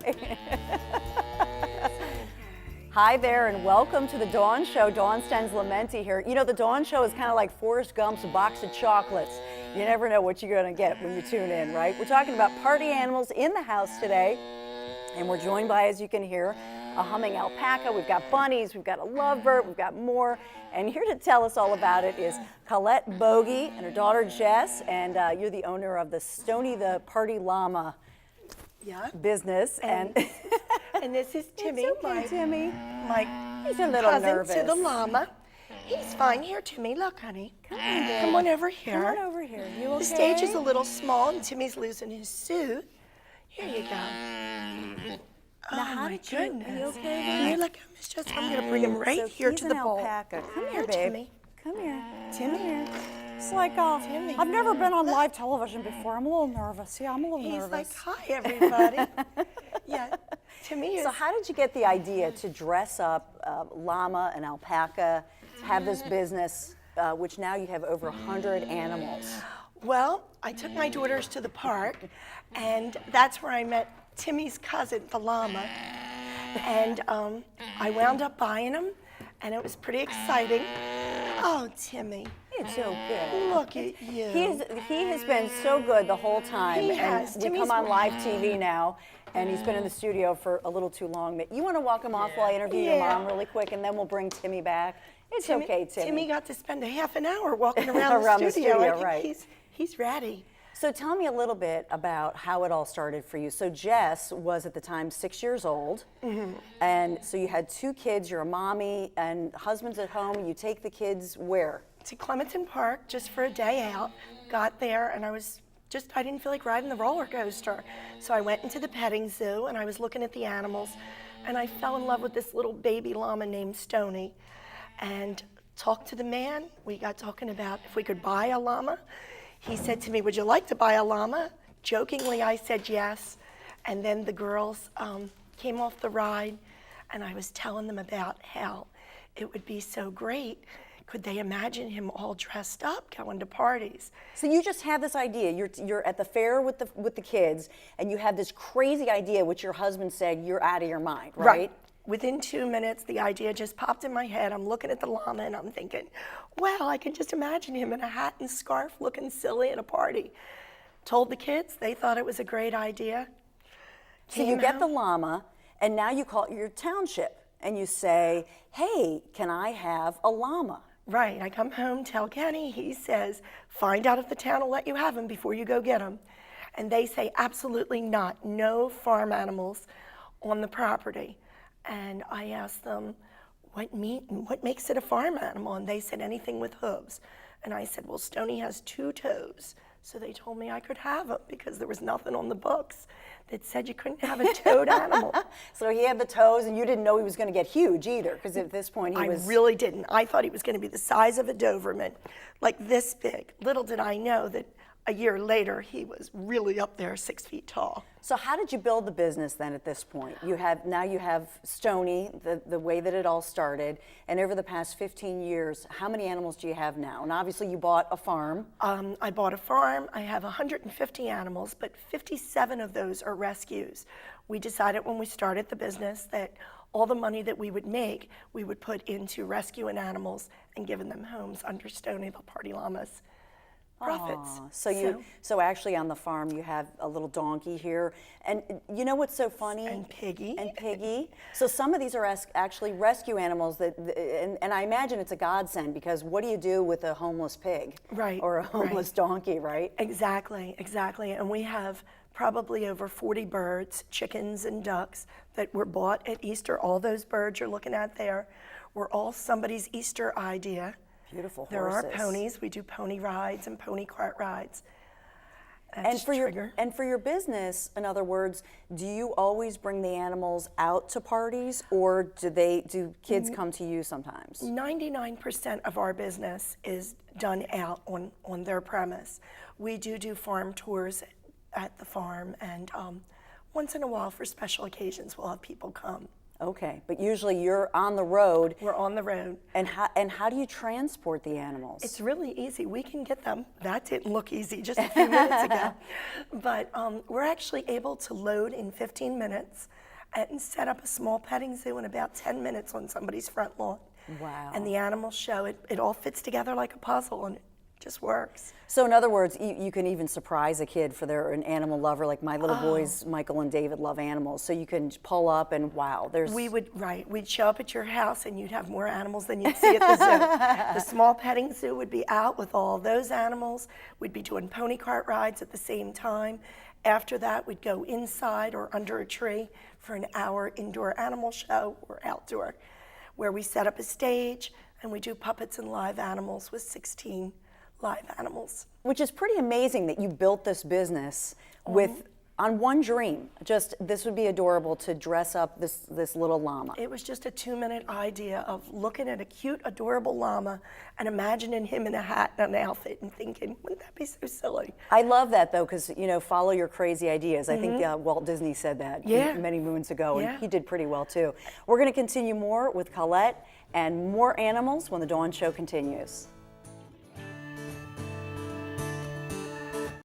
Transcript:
okay. Hi there, and welcome to the Dawn Show. Dawn Stens-Lamenti here. You know, the Dawn Show is kind of like Forrest Gump's box of chocolates. You never know what you're going to get when you tune in, right? We're talking about party animals in the house today, and we're joined by, as you can hear, a humming alpaca. We've got bunnies, we've got a lovebird, we've got more. And here to tell us all about it is Colette Bogey and her daughter Jess, and you're the owner of the Stony the Party Llama business. And and this is Timmy, it's okay, Timmy. He's a my little cousin nervous. to the llama. He's fine. Here, Timmy, look, honey. Come on over here. Come on over here. You okay? The stage is a little small, and Timmy's losing his suit. Here you go. Now, how my did you? goodness. Are you okay? Here, look, Miss Jess, I'm going to bring him right So here he's to an the bowl. alpaca. Come here, Here, babe. Timmy. Come here. Timmy. Come here. It's like, Timmy. I've never been on live television before. I'm a little nervous. Yeah, I'm a little He's nervous. like, hi, everybody. Yeah, Timmy is. So how did you get the idea to dress up llama and alpaca, to have this business, which now you have over 100 animals? Well, I took my daughters to the park, and that's where I met Timmy's cousin, the llama. And I wound up buying them, and it was pretty exciting. Oh, Timmy, It's so good. look at you. He has been so good the whole time. He and has. we Timmy's come on live TV now, and he's been in the studio for a little too long. You want to walk him off while I interview your Yeah. mom really quick, and then we'll bring Timmy back. It's Timmy, okay, Timmy. Timmy got to spend a half an hour walking around, Around the the studio. studio, I think right. He's ready. So tell me a little bit about how it all started for you. So Jess was at the time 6 years old, and so you had two kids, you're a mommy, and husband's at home. You take the kids where? To Clementon Park just for a day out. Got there, and I didn't feel like riding the roller coaster. So I went into the petting zoo, and I was looking at the animals, and I fell in love with this little baby llama named Stony, and talked to the man. We got talking about if we could buy a llama. He said to me, would you like to buy a llama? Jokingly, I said yes. And then the girls came off the ride, and I was telling them about how it would be so great. Could they imagine him all dressed up going to parties? So you just have this idea. You're at the fair with the kids, and you have this crazy idea, which your husband said you're out of your mind, right? Within 2 minutes, the idea just popped in my head. I'm looking at the llama and I'm thinking, wow, I can just imagine him in a hat and scarf looking silly at a party. Told the kids, they thought it was a great idea. So you get the llama, and now you call your township, and you say, hey, can I have a llama? Right, I come home, tell Kenny, he says, find out if the town will let you have him before you go get him. And they say, absolutely not, no farm animals on the property. And I asked them, what makes it a farm animal? And they said, anything with hooves. And I said, well, Stony has 2 toes. So they told me I could have him because there was nothing on the books that said you couldn't have a toed animal. So he had the toes, and you didn't know he was going to get huge either, because at this point he was... I really didn't. I thought he was going to be the size of a Doberman, like this big. Little did I know that a year later he was really up there, 6 feet tall. So how did you build the business then at this point? Now you have Stony, the way that it all started, and over the past 15 years, how many animals do you have now? And obviously you bought a farm. I bought a farm. I have 150 animals, but 57 of those are rescues. We decided when we started the business that all the money that we would make, we would put into rescuing animals and giving them homes under Stony the Party Llama's profits. Aw, so actually on the farm you have a little donkey here, and you know what's so funny? And Piggy. And Piggy. So some of these are actually rescue animals and I imagine it's a godsend, because what do you do with a homeless pig? Right, Or a homeless donkey, right? Exactly. And we have probably over 40 birds, chickens and ducks that were bought at Easter. All those birds you're looking at there were all somebody's Easter idea. Beautiful horses. There are ponies. We do pony rides and pony cart rides. And for your business, in other words, do you always bring the animals out to parties, or do kids come to you sometimes? 99% of our business is done out on their premise. We do farm tours at the farm, and once in a while for special occasions we'll have people come. Okay, but usually you're on the road. We're on the road. And how do you transport the animals? It's really easy. We can get them. That didn't look easy just a few minutes ago. But we're actually able to load in 15 minutes and set up a small petting zoo in about 10 minutes on somebody's front lawn. Wow. And the animals show it. It all fits together like a puzzle, and it just works. So in other words, you can even surprise a kid for they're an animal lover. Like my little boys, Michael and David, love animals. So you can pull up and wow, there's... We'd show up at your house and you'd have more animals than you'd see at the zoo. The small petting zoo would be out with all those animals. We'd be doing pony cart rides at the same time. After that, we'd go inside or under a tree for an hour indoor animal show or outdoor, where we set up a stage and we do puppets and live animals with 16 live animals. Which is pretty amazing that you built this business on one dream. Just, this would be adorable to dress up this little llama. It was just a 2-minute idea of looking at a cute, adorable llama and imagining him in a hat and an outfit and thinking, wouldn't that be so silly? I love that though, because follow your crazy ideas. I think Walt Disney said that many moons ago, and he did pretty well too. We're going to continue more with Colette and more animals when the Dawn Show continues.